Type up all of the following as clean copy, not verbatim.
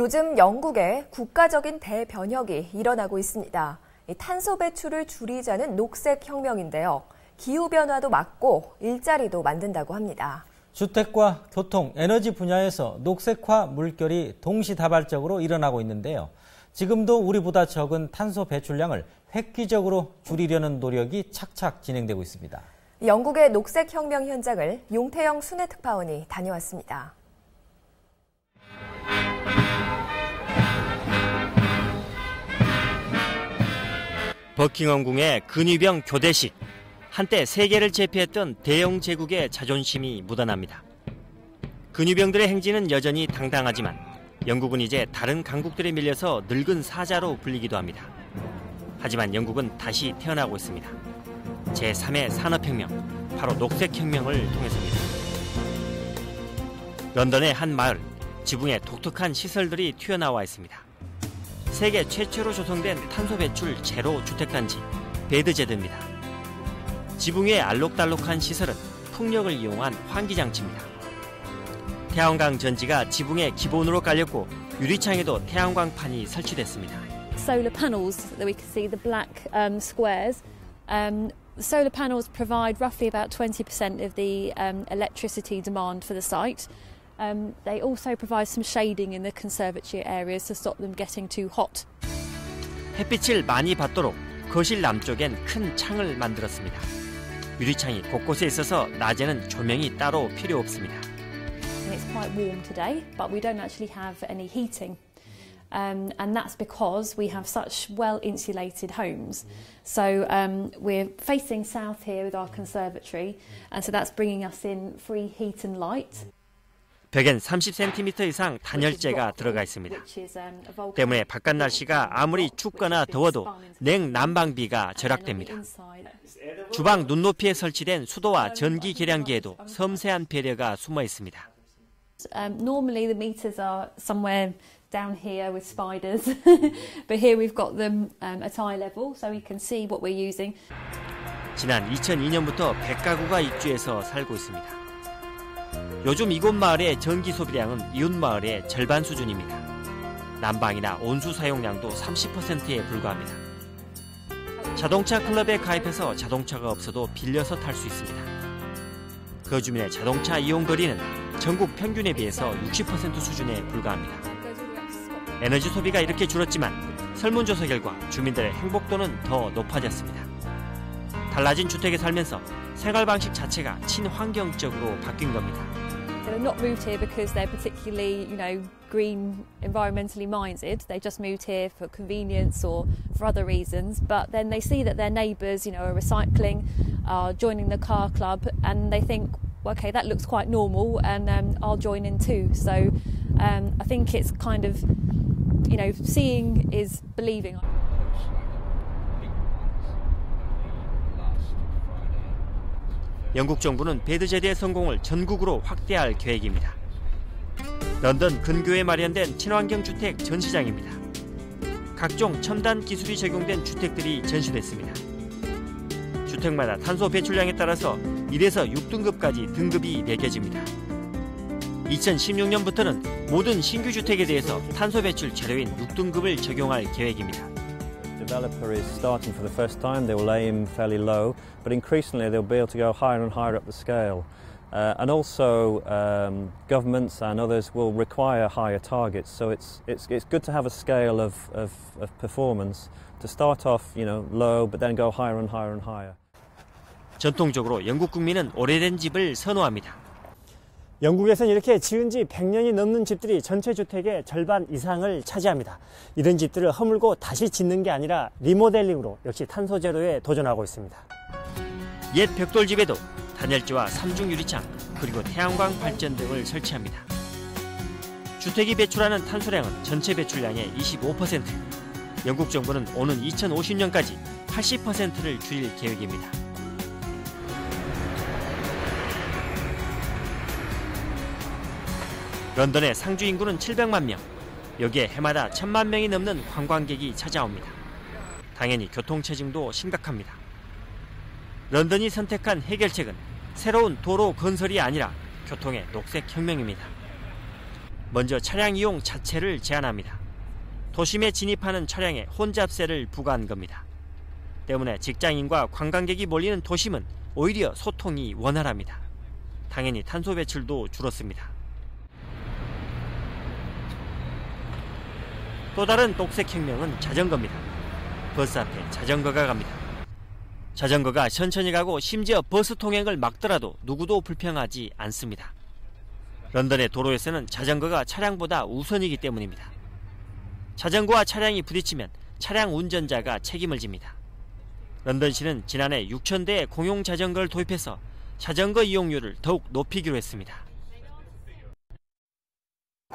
요즘 영국에 국가적인 대변혁이 일어나고 있습니다. 탄소 배출을 줄이자는 녹색 혁명인데요. 기후변화도 막고 일자리도 만든다고 합니다. 주택과 교통, 에너지 분야에서 녹색화 물결이 동시다발적으로 일어나고 있는데요. 지금도 우리보다 적은 탄소 배출량을 획기적으로 줄이려는 노력이 착착 진행되고 있습니다. 영국의 녹색 혁명 현장을 용태영 순회 특파원이 다녀왔습니다. 버킹엄궁의 근위병 교대식. 한때 세계를 제패했던 대영 제국의 자존심이 묻어납니다. 근위병들의 행진은 여전히 당당하지만 영국은 이제 다른 강국들에 밀려서 늙은 사자로 불리기도 합니다. 하지만 영국은 다시 태어나고 있습니다. 제3의 산업혁명, 바로 녹색혁명을 통해서입니다. 런던의 한 마을, 지붕에 독특한 시설들이 튀어나와 있습니다. 세계 최초로 조성된 탄소 배출 제로 주택단지, 베드제드입니다. 지붕 위의 알록달록한 시설은 풍력을 이용한 환기장치입니다. 태양광 전지가 지붕에 기본으로 깔렸고 유리창에도 태양광판이 설치됐습니다. Solar panels that we can see, the black squares. Solar panels provide roughly about 20% of the electricity demand for the site. They also provide some shading in the conservatory areas to stop them getting too hot. 햇빛을 많이 받도록 거실 남쪽엔 큰 창을 만들었습니다. 유리창이 곳곳에 있어서 낮에는 조명이 따로 필요 없습니다. And it's quite warm today, but we don't actually have any heating. And that's because we have such well-insulated homes. So we're facing south here with our conservatory, and so that's bringing us in free heat and light. 벽엔 30cm 이상 단열재가 들어가 있습니다. 때문에 바깥 날씨가 아무리 춥거나 더워도 냉난방비가 절약됩니다. 주방 눈높이에 설치된 수도와 전기 계량기에도 섬세한 배려가 숨어 있습니다. Normally the meters are somewhere down here with spiders, but here we've got them at eye level, so we can see what we're using. 지난 2002년부터 100가구가 입주해서 살고 있습니다. 요즘 이곳 마을의 전기 소비량은 이웃 마을의 절반 수준입니다. 난방이나 온수 사용량도 30%에 불과합니다. 자동차 클럽에 가입해서 자동차가 없어도 빌려서 탈 수 있습니다. 거주민의 자동차 이용 거리는 전국 평균에 비해서 60% 수준에 불과합니다. 에너지 소비가 이렇게 줄었지만 설문조사 결과 주민들의 행복도는 더 높아졌습니다. 달라진 주택에 살면서 생활 방식 자체가 친환경적으로 바뀐 겁니다. They're not moved here because they're particularly, green, environmentally minded. They just moved here for convenience or for other reasons. But then they see that their neighbours, are recycling, are joining the car club, and they think, well, okay, that looks quite normal, and I'll join in too. So I think it's kind of, seeing is believing. 영국 정부는 베드제드의 성공을 전국으로 확대할 계획입니다. 런던 근교에 마련된 친환경 주택 전시장입니다. 각종 첨단 기술이 적용된 주택들이 전시됐습니다. 주택마다 탄소 배출량에 따라서 1에서 6등급까지 등급이 매겨집니다. 2016년부터는 모든 신규 주택에 대해서 탄소 배출 제로인 6등급을 적용할 계획입니다. Developer is starting for the first time. They will aim fairly low, but increasingly they'll be able to go higher and higher up the scale. And also, governments and others will require higher targets. So it's good to have a scale of performance to start off, low, but then go higher and higher and higher. 전통적으로 영국 국민은 오래된 집을 선호합니다. 영국에서는 이렇게 지은 지 100년이 넘는 집들이 전체 주택의 절반 이상을 차지합니다. 이런 집들을 허물고 다시 짓는 게 아니라 리모델링으로 역시 탄소 제로에 도전하고 있습니다. 옛 벽돌집에도 단열재와 3중 유리창, 그리고 태양광 발전 등을 설치합니다. 주택이 배출하는 탄소량은 전체 배출량의 25%. 영국 정부는 오는 2050년까지 80%를 줄일 계획입니다. 런던의 상주 인구는 700만 명. 여기에 해마다 1000만 명이 넘는 관광객이 찾아옵니다. 당연히 교통체증도 심각합니다. 런던이 선택한 해결책은 새로운 도로 건설이 아니라 교통의 녹색 혁명입니다. 먼저 차량 이용 자체를 제한합니다. 도심에 진입하는 차량에 혼잡세를 부과한 겁니다. 때문에 직장인과 관광객이 몰리는 도심은 오히려 소통이 원활합니다. 당연히 탄소 배출도 줄었습니다. 또 다른 녹색혁명은 자전거입니다. 버스 앞에 자전거가 갑니다. 자전거가 천천히 가고 심지어 버스 통행을 막더라도 누구도 불평하지 않습니다. 런던의 도로에서는 자전거가 차량보다 우선이기 때문입니다. 자전거와 차량이 부딪히면 차량 운전자가 책임을 집니다. 런던시는 지난해 6,000대의 공용 자전거를 도입해서 자전거 이용률을 더욱 높이기로 했습니다.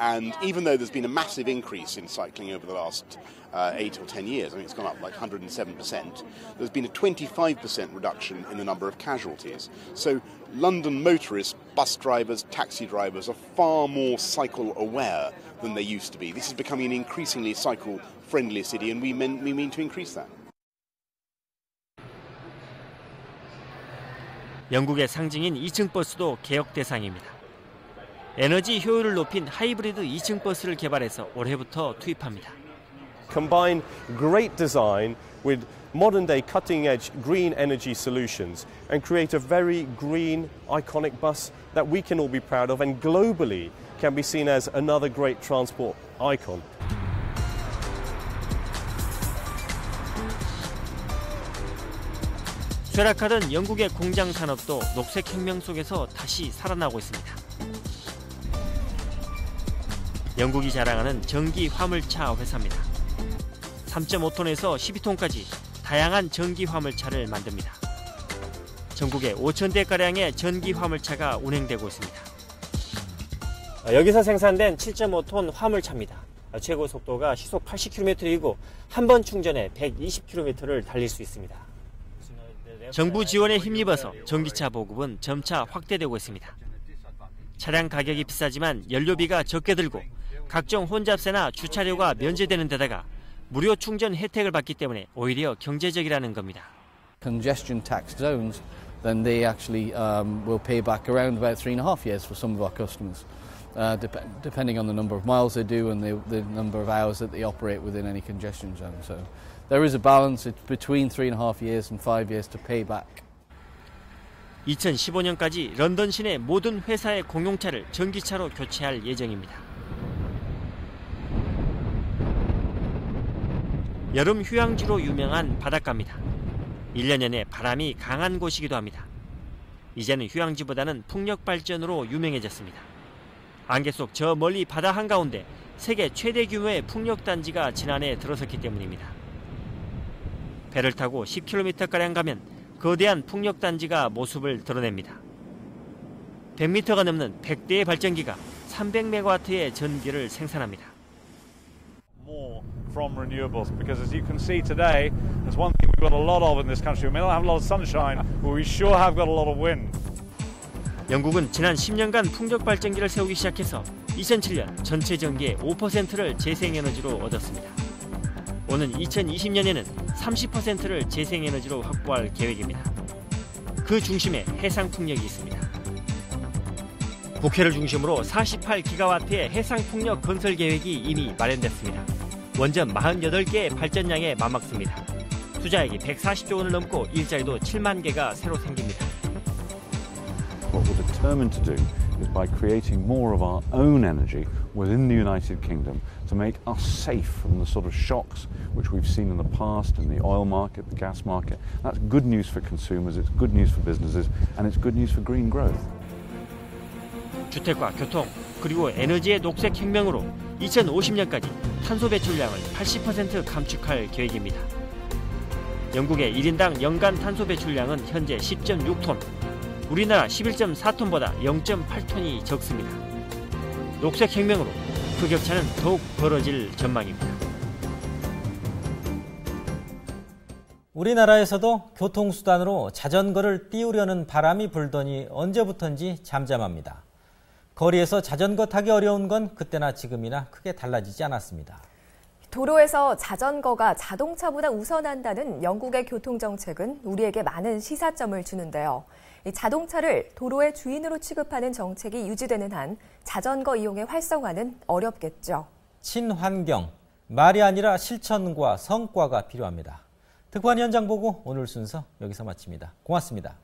And even though there's been a massive increase in cycling over the last 8 or 10 years, I mean, it's gone up like 107%, there's been a 25% reduction in the number of casualties. So London motorists, bus drivers, taxi drivers are far more cycle aware than they used to be. This is becoming an increasingly cycle friendly city, and we mean to increase that. 영국의 상징인 2층 버스도 개혁 대상입니다. 에너지 효율을 높인 하이브리드 2층 버스를 개발해서 올해부터 투입합니다. Combine great design with modern-day cutting-edge green energy solutions and create a very green, iconic bus that we can all be proud of and globally can be seen as another great transport icon. 쇠락하던 영국의 공장 산업도 녹색혁명 속에서 다시 살아나고 있습니다. 영국이 자랑하는 전기 화물차 회사입니다. 3.5톤에서 12톤까지 다양한 전기 화물차를 만듭니다. 전국에 5,000대가량의 전기 화물차가 운행되고 있습니다. 여기서 생산된 7.5톤 화물차입니다. 최고 속도가 시속 80km이고 한 번 충전에 120km를 달릴 수 있습니다. 정부 지원에 힘입어서 전기차 보급은 점차 확대되고 있습니다. 차량 가격이 비싸지만 연료비가 적게 들고 각종 혼잡세나 주차료가 면제되는 데다가 무료 충전 혜택을 받기 때문에 오히려 경제적이라는 겁니다. Congestion tax zones, then they actually will pay back around about 3.5 years for some of our customers, depending on the number of miles they do and the number of hours that they operate within any congestion zone. So there is a balance. It's between 3.5 years and 5 years to pay back. 2015년까지 런던 시내 모든 회사의 공용차를 전기차로 교체할 예정입니다. 여름 휴양지로 유명한 바닷가입니다. 1년 내내 바람이 강한 곳이기도 합니다. 이제는 휴양지보다는 풍력 발전으로 유명해졌습니다. 안개 속 저 멀리 바다 한가운데 세계 최대 규모의 풍력단지가 지난해 들어섰기 때문입니다. 배를 타고 10km가량 가면 거대한 풍력단지가 모습을 드러냅니다. 100m가 넘는 100대의 발전기가 300메가와트의 전기를 생산합니다. More from renewables, because as you can see today, there's one thing we've got a lot of in this country. We may not have a lot of sunshine, but we sure have got a lot of wind. 영국은 지난 10년간 풍력 발전기를 세우기 시작해서 2007년 전체 전기의 5%를 재생에너지로 얻었습니다. 오는 2020년에는 30%를 재생에너지로 확보할 계획입니다. 그 중심에 해상풍력이 있습니다. 국회를 중심으로 48기가와트의 해상풍력 건설 계획이 이미 마련됐습니다. 원전 48개의 발전량에 맞먹습니다. 투자액이 140조 원을 넘고 일자리도 7만 개가 새로 생깁니다. What we're determined to do is by creating more of our own energy within the United Kingdom to make us safe from the sort of shocks which we've seen in the past in the oil market, the gas market. That's good news for consumers, it's good news for businesses, and it's good news for green growth. 주택과 교통, 그리고 에너지의 녹색 혁명으로 2050년까지 탄소 배출량을 80% 감축할 계획입니다. 영국의 1인당 연간 탄소 배출량은 현재 10.6톤, 우리나라 11.4톤보다 0.8톤이 적습니다. 녹색 혁명으로 그 격차는 더욱 벌어질 전망입니다. 우리나라에서도 교통수단으로 자전거를 띄우려는 바람이 불더니 언제부턴지 잠잠합니다. 거리에서 자전거 타기 어려운 건 그때나 지금이나 크게 달라지지 않았습니다. 도로에서 자전거가 자동차보다 우선한다는 영국의 교통정책은 우리에게 많은 시사점을 주는데요. 이 자동차를 도로의 주인으로 취급하는 정책이 유지되는 한 자전거 이용의 활성화는 어렵겠죠. 친환경, 말이 아니라 실천과 성과가 필요합니다. 특파원 현장 보고 오늘 순서 여기서 마칩니다. 고맙습니다.